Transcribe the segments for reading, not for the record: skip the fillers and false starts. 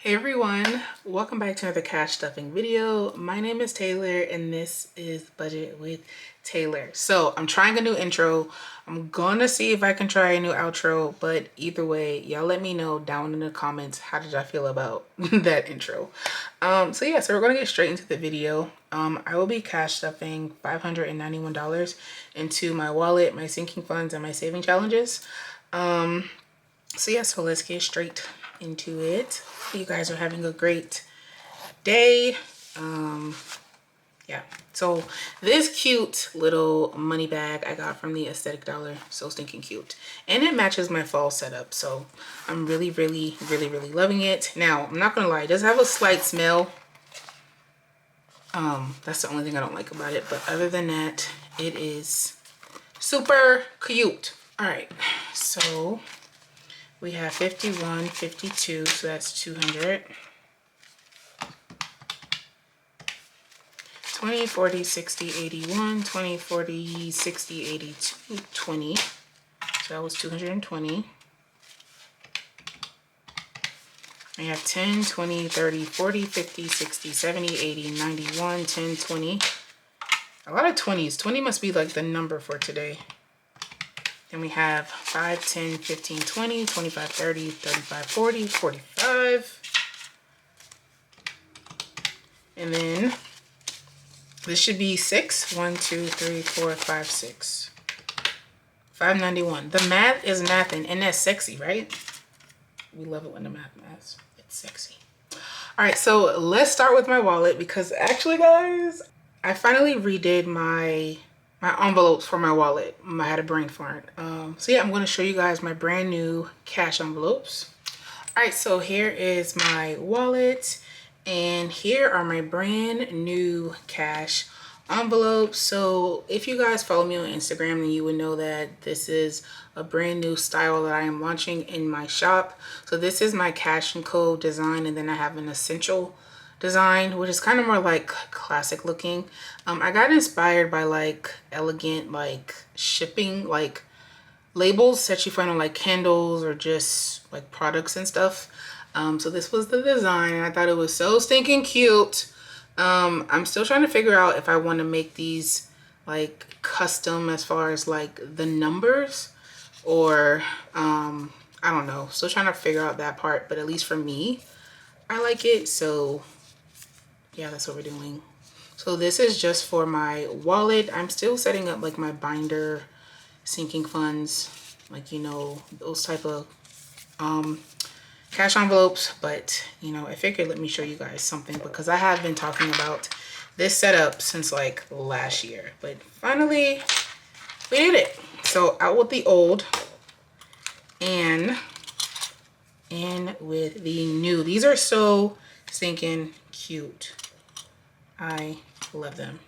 Hey everyone, welcome back to another cash stuffing video. My name is Taylour and this is Budget with Taylour. So I'm trying a new intro. I'm gonna see if I can try a new outro, but either way, y'all let me know down in the comments how did I feel about that intro. So we're gonna get straight into the video. I will be cash stuffing $591 into my wallet, my sinking funds, and my saving challenges. So let's get straight into it. You guys are having a great day. So this cute little money bag I got from the Aesthetic Dollar, so stinking cute, and it matches my fall setup, so I'm really loving it. Now I'm not gonna lie, it does have a slight smell. That's the only thing I don't like about it, but other than that, it is super cute. All right, so we have 51, 52, so that's 200. 20, 40, 60, 81, 20, 40, 60, 82, 20. So that was 220. I have 10, 20, 30, 40, 50, 60, 70, 80, 91, 10, 20. A lot of 20s. 20 must be like the number for today. Then we have 5, 10, 15, 20, 25, 30, 35, 40, 45. And then this should be 6. 1, 2, 3, 4, 5, 6. 591. The math is mathing, and that's sexy, right? We love it when the math maths. It's sexy. All right, so let's start with my wallet because actually, guys, I finally redid my envelopes for my wallet. I had a brain fart. I'm going to show you guys my brand new cash envelopes. All right, so here is my wallet and here are my brand new cash envelopes. So if you guys follow me on Instagram, then you would know that this is a brand new style that I am launching in my shop. So this is my Cash and Co design, and then I have an essential design, which is kind of more like classic looking. I got inspired by like elegant like shipping like labels that you find on like candles or just like products and stuff. So this was the design and I thought it was so stinking cute. I'm still trying to figure out if I want to make these like custom as far as like the numbers or I don't know. Still trying to figure out that part, but at least for me, I like it. So yeah, that's what we're doing. So this is just for my wallet. I'm still setting up like my binder, sinking funds, like, you know, those type of cash envelopes. But, you know, I figured let me show you guys something because I have been talking about this setup since like last year. But finally, we did it. So out with the old and in with the new. These are so stinking cute. I love them.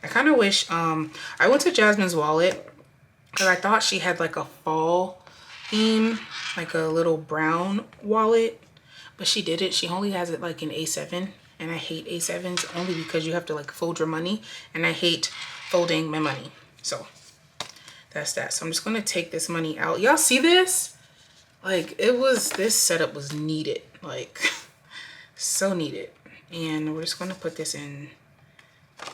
I kind of wish, I went to Jasmine's wallet because I thought she had like a fall theme, like a little brown wallet, but she didn't. She only has it like in A7, and I hate A7s only because you have to like fold your money, and I hate folding my money. So that's that. So I'm just going to take this money out. Y'all see this? Like this setup was needed, like so needed. And we're just going to put this in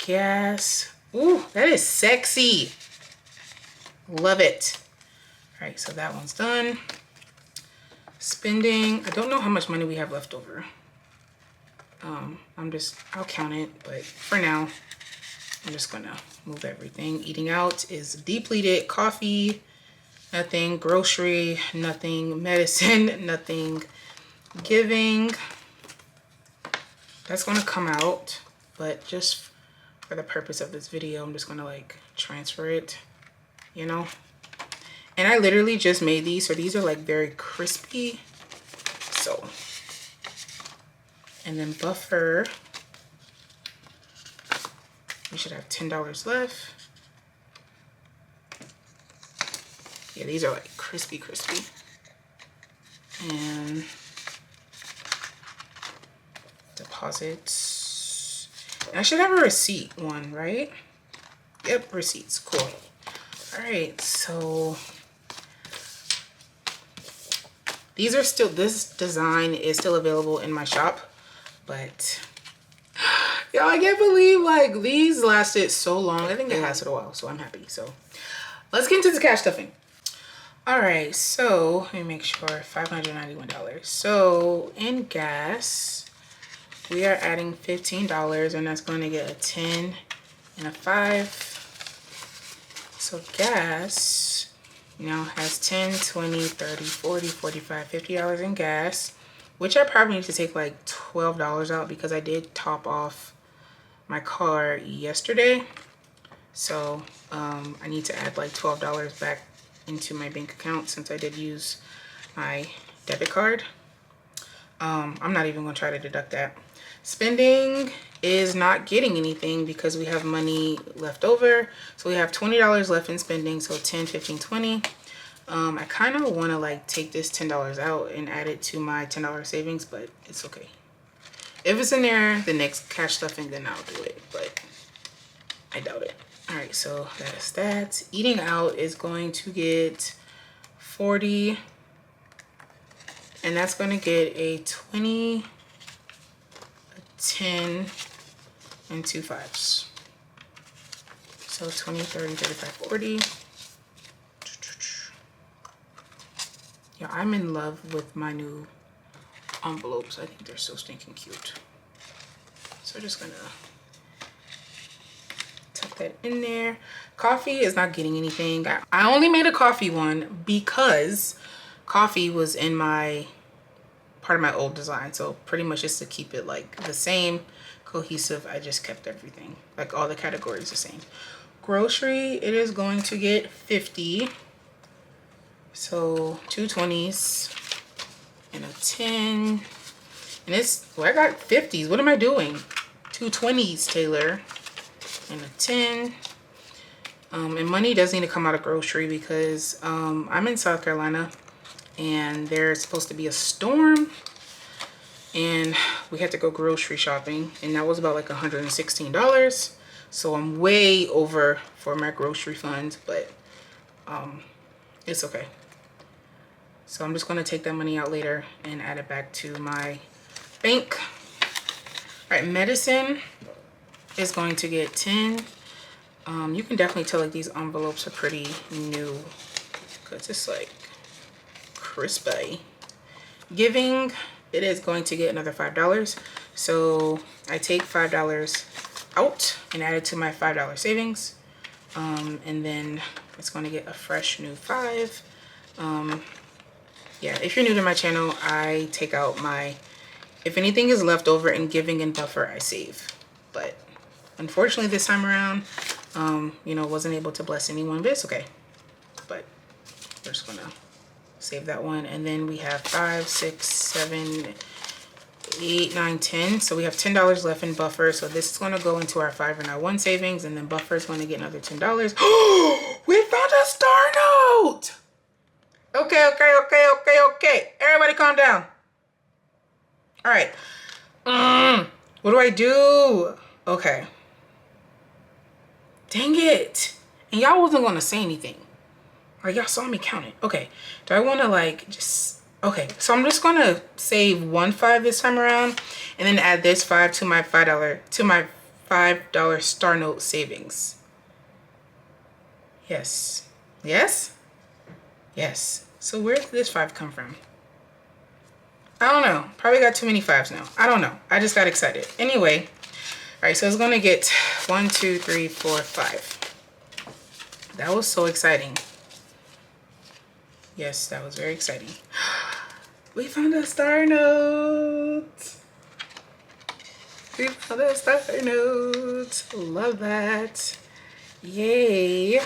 gas. Ooh, that is sexy. Love it. All right, so that one's done. Spending. I don't know how much money we have left over. I'll count it, but for now, I'm just gonna move everything. Eating out is depleted. Coffee, nothing. Grocery, nothing. Medicine, nothing. Giving. That's gonna come out, but just for the purpose of this video, I'm just gonna like transfer it, you know. And I literally just made these, so these are like very crispy. So, and then buffer, we should have $10 left. Yeah, these are like crispy. And deposits. And I should have a receipt one, right? Yep, receipts, cool. All right, so These are still, this design is still available in my shop, but y'all, I can't believe like these lasted so long. I think they lasted a while, so I'm happy. So let's get into the cash stuffing. All right, so let me make sure, $591. So in gas, we are adding $15, and that's going to get a 10 and a 5. So gas now has 10, 20, 30, 40, 45, $50 in gas, which I probably need to take like $12 out because I did top off my car yesterday. So I need to add like $12 back into my bank account since I did use my debit card. I'm not even gonna try to deduct that. Spending is not getting anything because we have money left over. So we have $20 left in spending, so 10, 15, 20. I kind of want to like take this $10 out and add it to my $10 savings, but it's okay. If it's in there, the next cash stuffing, then I'll do it, but I doubt it. All right, so that's that. Eating out is going to get 40, and that's going to get a 20, a 10, and 2 5s. So 20, 30, 35, 40. Yeah, I'm in love with my new envelopes. I think they're so stinking cute. So just gonna tuck that in there. Coffee is not getting anything. I only made a coffee one because coffee was in my part of my old design. So pretty much just to keep it like the same, cohesive, I just kept everything, like all the categories the same. Grocery, it is going to get 50. So 2 20s and a 10. And it's, well, I got 50s. What am I doing? 2 20s, Taylour, and a 10. And money does need to come out of grocery because I'm in South Carolina and there's supposed to be a storm, and we had to go grocery shopping, and that was about like $116. So I'm way over for my grocery funds, but it's okay. So I'm just going to take that money out later and add it back to my bank. All right, medicine is going to get 10. You can definitely tell like these envelopes are pretty new because it's like crispy. Giving, it is going to get another $5. So I take $5 out and add it to my $5 savings. And then it's going to get a fresh new 5. Yeah, if you're new to my channel, I take out my, if anything is left over in giving and buffer, I save. But unfortunately this time around, you know, wasn't able to bless anyone, but it's okay. But we're just gonna save that one. And then we have 5, 6, 7, 8, 9, 10. So we have $10 left in buffer. So this is gonna go into our 5 and our 1 savings, and then buffer is gonna get another $10. We found a star note! Okay. Everybody calm down. All right. What do I do? Okay. Dang it. And y'all wasn't going to say anything. Like, y'all saw me count it. Okay. Do I want to, like, just... Okay. So I'm just going to save 1 5 this time around, and then add this 5 to my $5 star note savings. Yes. Yes? Yes. So where did this 5 come from? I don't know. Probably got too many 5s now. I don't know. I just got excited. Anyway. All right. So it's going to get 1, 2, 3, 4, 5. That was so exciting. Yes, that was very exciting. We found a star note. We found a star note. Love that. Yay.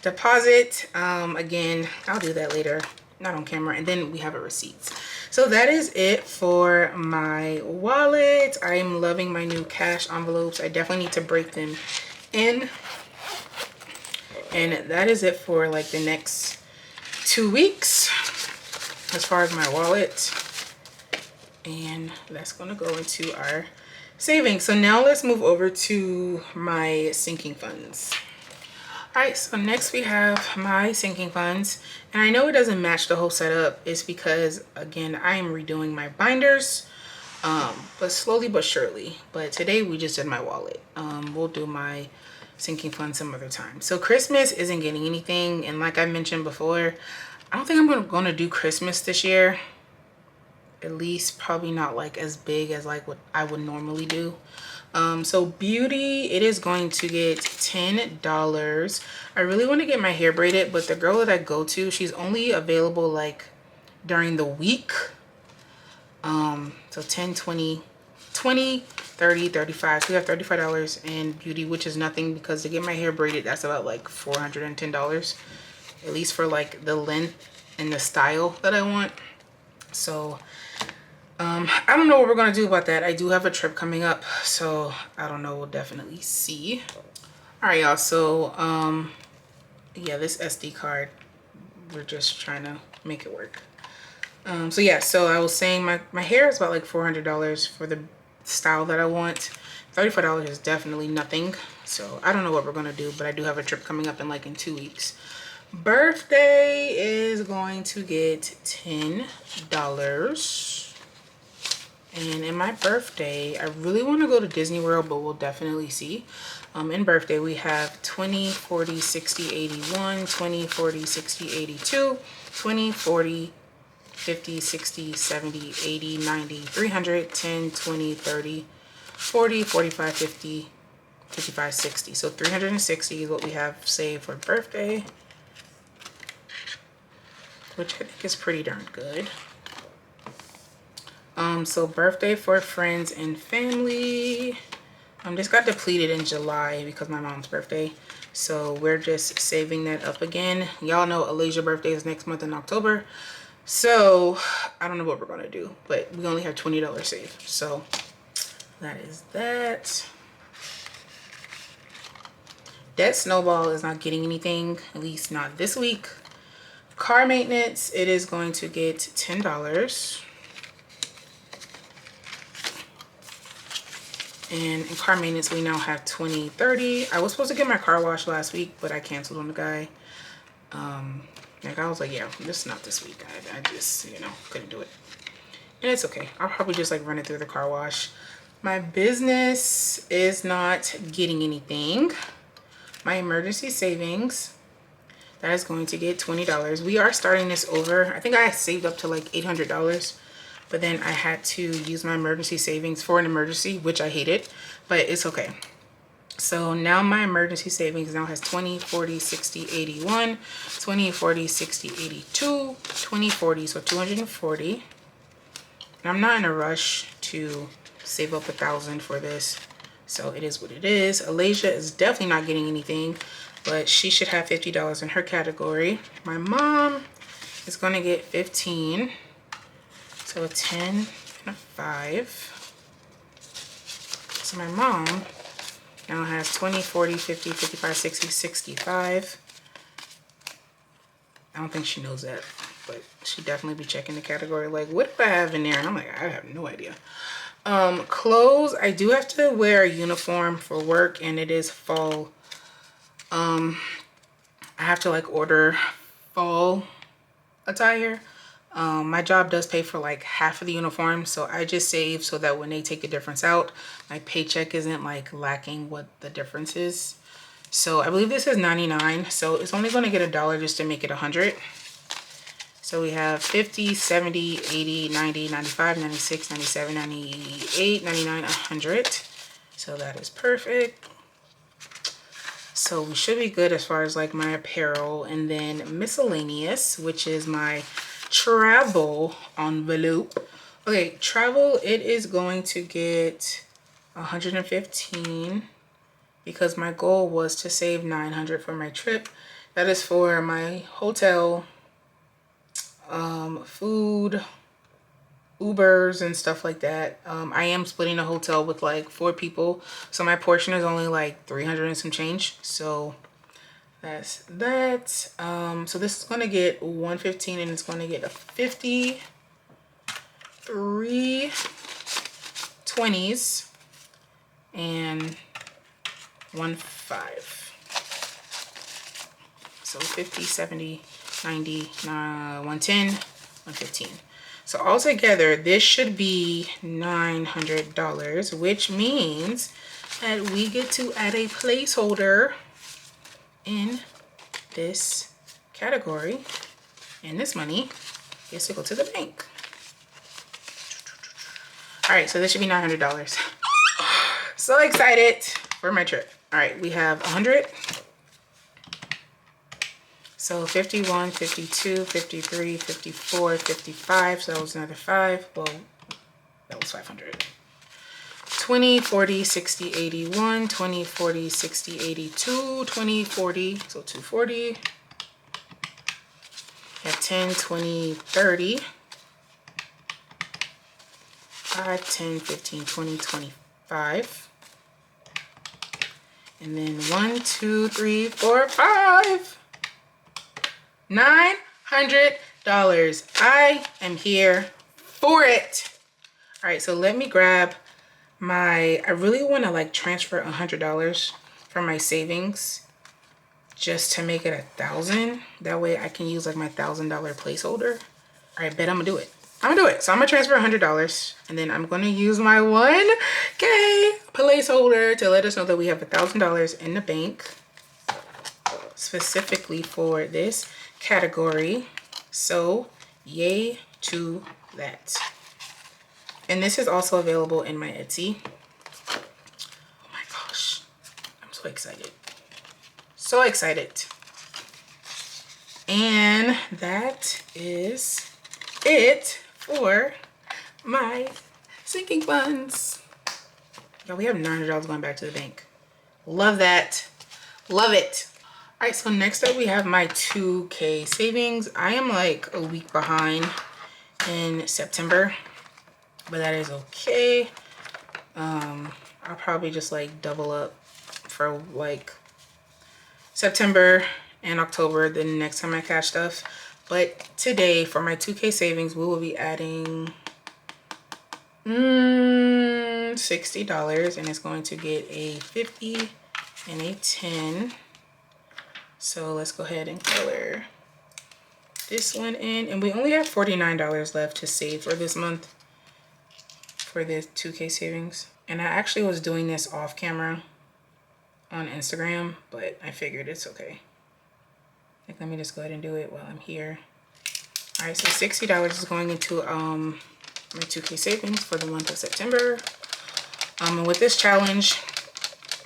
Deposit, again, I'll do that later, not on camera. And then we have a receipts. So that is it for my wallet. I am loving my new cash envelopes. I definitely need to break them in. And that is it for like the next 2 weeks as far as my wallet. And that's gonna go into our savings. So now let's move over to my sinking funds. Alright, so next we have my sinking funds. And I know it doesn't match the whole setup. It's because, again, I am redoing my binders. But slowly but surely. But today we just did my wallet. We'll do my sinking fund some other time. So Christmas isn't getting anything. And like I mentioned before, I don't think I'm gonna do Christmas this year. At least probably not like as big as like what I would normally do. So beauty, it is going to get $10. I really want to get my hair braided, but the girl that I go to, she's only available like during the week. So 10, 20, 20, 30, 35. So we have $35 in beauty, which is nothing because to get my hair braided, that's about like $410, at least for like the length and the style that I want. So I don't know what we're gonna do about that. I do have a trip coming up, so I don't know. We'll definitely see. All right, y'all. So yeah, this SD card, we're just trying to make it work. So yeah, so I was saying my hair is about like $400 for the style that I want. $35 is definitely nothing. So I don't know what we're gonna do, but I do have a trip coming up in 2 weeks. Birthday is going to get $10. And in my birthday, I really want to go to Disney World, but we'll definitely see. In birthday, we have 20, 40, 60, 81, 20, 40, 60, 82, 20, 40, 50, 60, 70, 80, 90, 300, 10, 20, 30, 40, 45, 50, 55, 60. So 360 is what we have saved for birthday, which I think is pretty darn good. So birthday for friends and family. This got depleted in July because my mom's birthday. So we're just saving that up again. Y'all know Alasia's birthday is next month in October. So I don't know what we're gonna do, but we only have $20 saved. So that is that. Debt snowball is not getting anything, at least not this week. Car maintenance, it is going to get $10. And in car maintenance, we now have 20, 30. I was supposed to get my car washed last week, but I canceled on the guy. Like I was like, yeah, this is not this week. I just, you know, couldn't do it. And it's okay. I'll probably just like run it through the car wash. My business is not getting anything. My emergency savings, that is going to get $20. We are starting this over. I think I saved up to like $800. But then I had to use my emergency savings for an emergency, which I hated, but it's okay. So now my emergency savings now has 20, 40, 60, 81, 20, 40, 60, 82, 20, 40, so 240. And I'm not in a rush to save up $1,000 for this. So it is what it is. Alasia is definitely not getting anything, but she should have $50 in her category. My mom is gonna get 15. So a 10 and a 5. So my mom now has 20, 40, 50, 55, 60, 65. I don't think she knows that, but she definitely be checking the category like, what do I have in there? And I'm like, I have no idea. Clothes, I do have to wear a uniform for work, and it is fall. I have to like order fall attire. My job does pay for like half of the uniform, so I just save so that when they take the difference out, my paycheck isn't like lacking what the difference is. So I believe this is 99, so it's only going to get $1 just to make it 100. So we have 50, 70, 80, 90, 95, 96, 97, 98, 99, 100. So that is perfect. So we should be good as far as like my apparel, and then miscellaneous, which is my travel envelope. Okay, travel, it is going to get 115 because my goal was to save 900 for my trip. That is for my hotel, food, Ubers and stuff like that. I am splitting a hotel with like 4 people, so my portion is only like 300 and some change. So that's that. So this is gonna get 115, and it's gonna get a 50, 3 20s, and 1 5. So 50, 70, 90, 110, 115. So altogether, this should be $900, which means that we get to add a placeholder in this category, and this money gets to go to the bank. All right, so this should be $900. So excited for my trip. All right, we have 100. So 51, 52, 53, 54, 55. So that was another 5. Well, that was 500. 20, 40, 60, 81, 20, 40, 60, 82, 20, 40. So 240. At 10, 20, 30. 5, 10, 15, 20, 25. And then 1, 2, 3, 4, 5. $900. I am here for it. All right, so let me grab my, I really want to like transfer $100 from my savings just to make it 1,000. That way I can use like my $1,000 placeholder. All right, bet I'm gonna do it. I'm gonna do it. So I'm gonna transfer $100 and then I'm gonna use my 1K placeholder to let us know that we have $1,000 in the bank specifically for this category. So yay to that. And this is also available in my Etsy. Oh my gosh, I'm so excited. So excited. And that is it for my sinking funds. Yeah, we have $900 going back to the bank. Love that. Love it. All right, so next up we have my 2K savings. I am like a week behind in September, but that is okay. I'll probably just like double up for like September and October the next time I catch stuff. But today for my 2K savings, we will be adding $60, and it's going to get a 50 and a 10. So let's go ahead and color this one in. And we only have $49 left to save for this month for the 2K savings. And I actually was doing this off camera on Instagram, but I figured it's okay. Like, let me just go ahead and do it while I'm here. All right, so $60 is going into my 2K savings for the month of September. And with this challenge,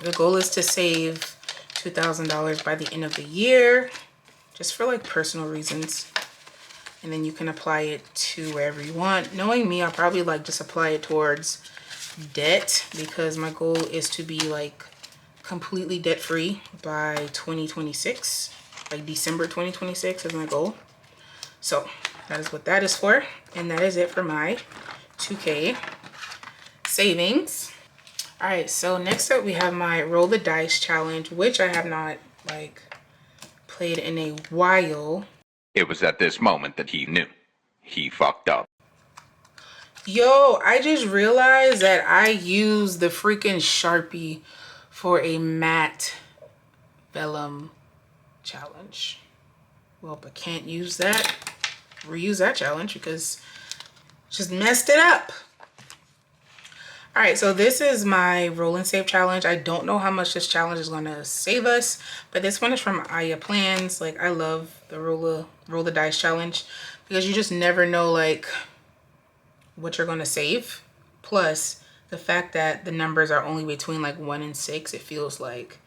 the goal is to save $2,000 by the end of the year, just for like personal reasons. And then you can apply it to wherever you want. Knowing me, I'll probably like just apply it towards debt, because my goal is to be like completely debt free by 2026. Like December 2026 is my goal. So that is what that is for. And that is it for my 2K savings. All right, so next up we have my roll the dice challenge, which I have not like played in a while. It was at this moment that he knew he fucked up. Yo, I just realized that I used the freaking Sharpie for a matte vellum challenge. Well, but can't use that, reuse that challenge because just messed it up. All right, so this is my roll and save challenge. I don't know how much this challenge is going to save us, but this one is from Aya Plans. Like, I love the roll the dice challenge because you just never know like what you're going to save. Plus the fact that the numbers are only between like 1 and 6, it feels like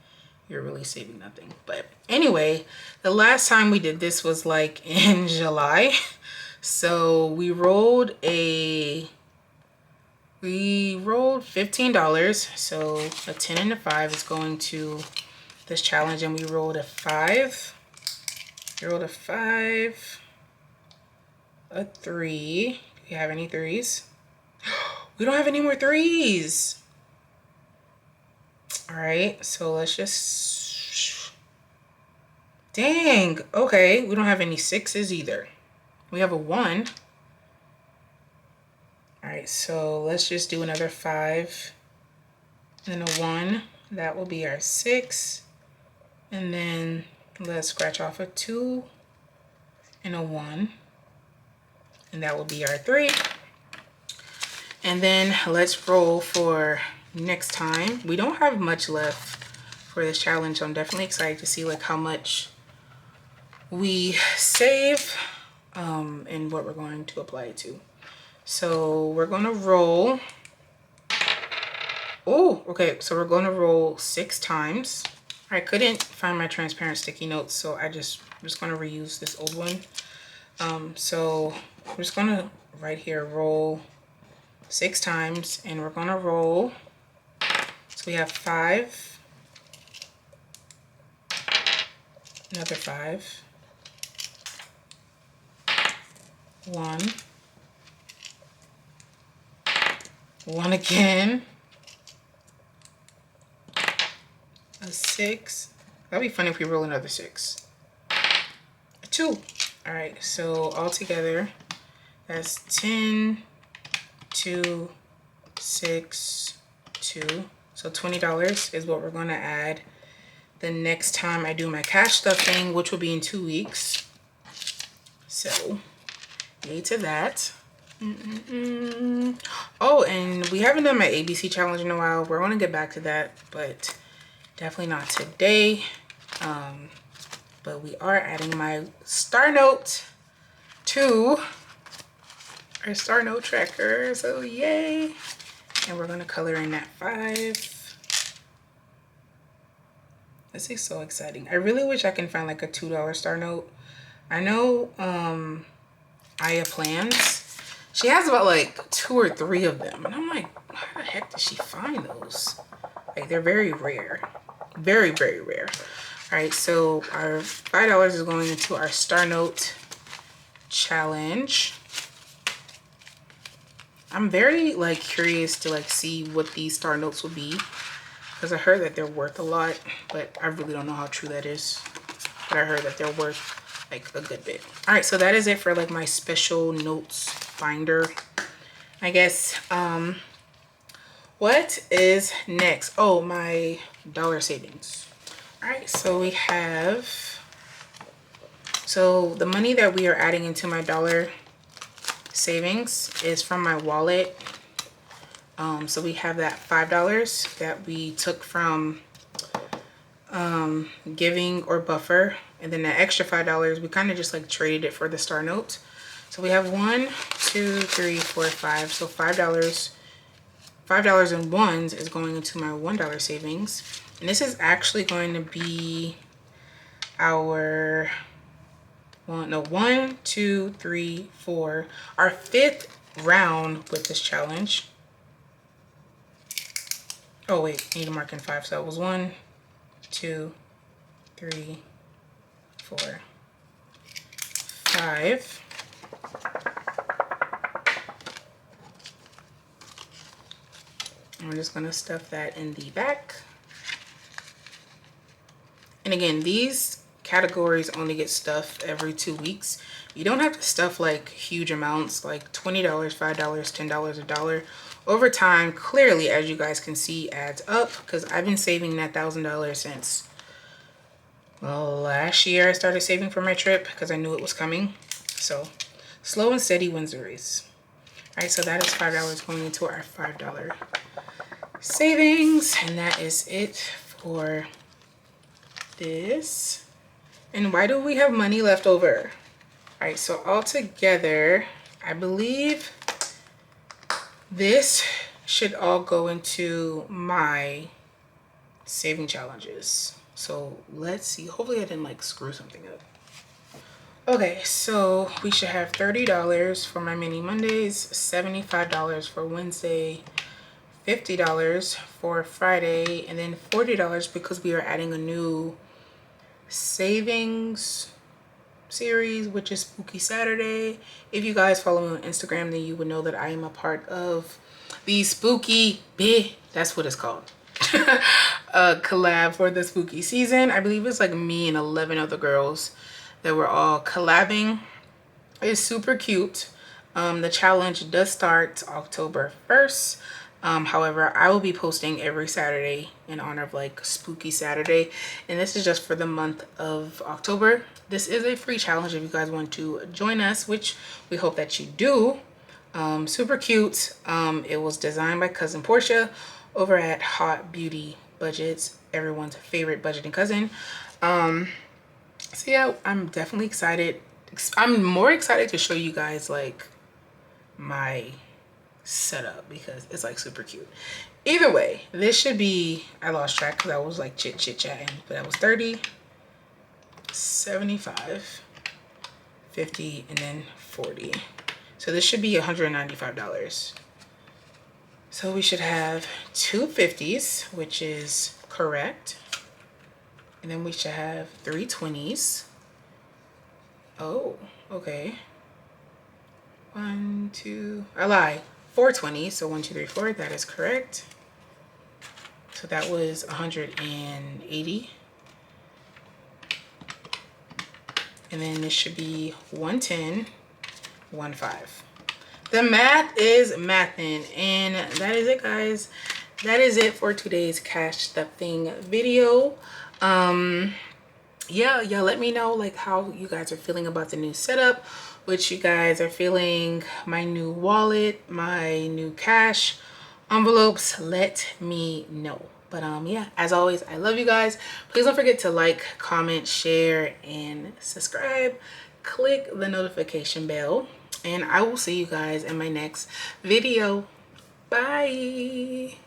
you're really saving nothing. But anyway, the last time we did this was like in July. So we rolled $15. So a 10 and a 5 is going to this challenge, and we rolled a 5. We rolled a 5, a 3. Do you have any 3s? We don't have any more 3s. All right, so let's just, dang, okay, we don't have any 6s either. We have a 1. All right, so let's just do another 5 and a 1. That will be our 6. And then Let's scratch off a 2 and a 1. And that will be our 3. And then let's roll for next time. We don't have much left for this challenge. I'm definitely excited to see like how much we save and what we're going to apply it to. So we're going to roll. Oh, okay. So we're going to roll 6 times. I couldn't find my transparent sticky notes, so I'm just going to reuse this old one. So I'm just going to right here roll 6 times, and we're going to roll. So we have 5, another 5, 1, 1 again, a 6. That'd be funny if we roll another 6. A 2. All right, so all together, that's 10, 2, 6, 2. So $20 is what we're going to add the next time I do my cash stuffing, which will be in 2 weeks. So, yay to that. Oh, and we haven't done my ABC challenge in a while. We're going to get back to that, but definitely not today. But we are adding my star note to our star note tracker. So yay. And we're going to color in that 5. This is so exciting. I really wish I can find like a $2 star note. I know Aya Plans. She has about like 2 or 3 of them. And I'm like, how the heck did she find those? Like, they're very rare. Very, very rare. All right, so our $5 is going into our star note challenge. I'm very like curious to like see what these star notes will be, because I heard that they're worth a lot, but I really don't know how true that is. But I heard that they're worth like a good bit. All right, so that is it for like my special notes binder, I guess. What is next? Oh, my dollar savings. All right, so we have, so the money that we are adding into my dollar savings is from my wallet. So we have that $5 that we took from Giving or Buffer, and then that extra $5 we kind of just like traded it for the star note. So we have 1, 2, 3, 4, 5. So $5 in ones is going into my $1 savings, and this is actually going to be our 1, 2, 3, 4, our 5th round with this challenge. Oh wait, I need to mark in 5. So it was 1, 2, 3, 4, 5. I'm just gonna stuff that in the back. And again, these categories only get stuffed every 2 weeks. You don't have to stuff like huge amounts, like $20, $5, $10, $1. Over time, clearly, as you guys can see, adds up, because I've been saving that $1,000 since, well, last year I started saving for my trip because I knew it was coming. So slow and steady wins the race. All right, so that is $5 going into our $5 savings, and that is it for this. And why do we have money left over? All right, so all together, I believe this should all go into my saving challenges. So let's see. Hopefully I didn't like screw something up. Okay, so we should have $30 for my mini Mondays, $75 for Wednesday, $50 for Friday, and then $40 because we are adding a new savings series, which is Spooky Saturday. If you guys follow me on Instagram, then you would know that I am a part of the Spooky that's what it's called. Collab for the spooky season. I believe it's like me and 11 other girls that were all collabing. It's super cute. The challenge does start October 1st. However, I will be posting every Saturday in honor of like Spooky Saturday, and this is just for the month of October. This is a free challenge if you guys want to join us, which we hope that you do. Super cute. It was designed by cousin Portia over at Hot Beauty Budgets, everyone's favorite budgeting cousin. So yeah, I'm definitely excited. I'm more excited to show you guys like my setup because it's like super cute. Either way, this should be, I lost track because I was like chit chatting, but that was 30, 75, 50, and then 40. So this should be $195. So we should have two 50s, which is correct. And then we should have three 20s. Oh, okay. One, two, I lied. 4 20s, so 1, 2, 3, 4, that is correct. So that was 180. And then this should be 110, 15. The math is mathin', and that is it, guys. That is it for today's cash stuffing video. Yeah, y'all let me know like how you guys are feeling about the new setup, what you guys are feeling, my new wallet, my new cash envelopes. Let me know. But yeah, as always, I love you guys. Please don't forget to like, comment, share, and subscribe. Click the notification bell, and I will see you guys in my next video. Bye.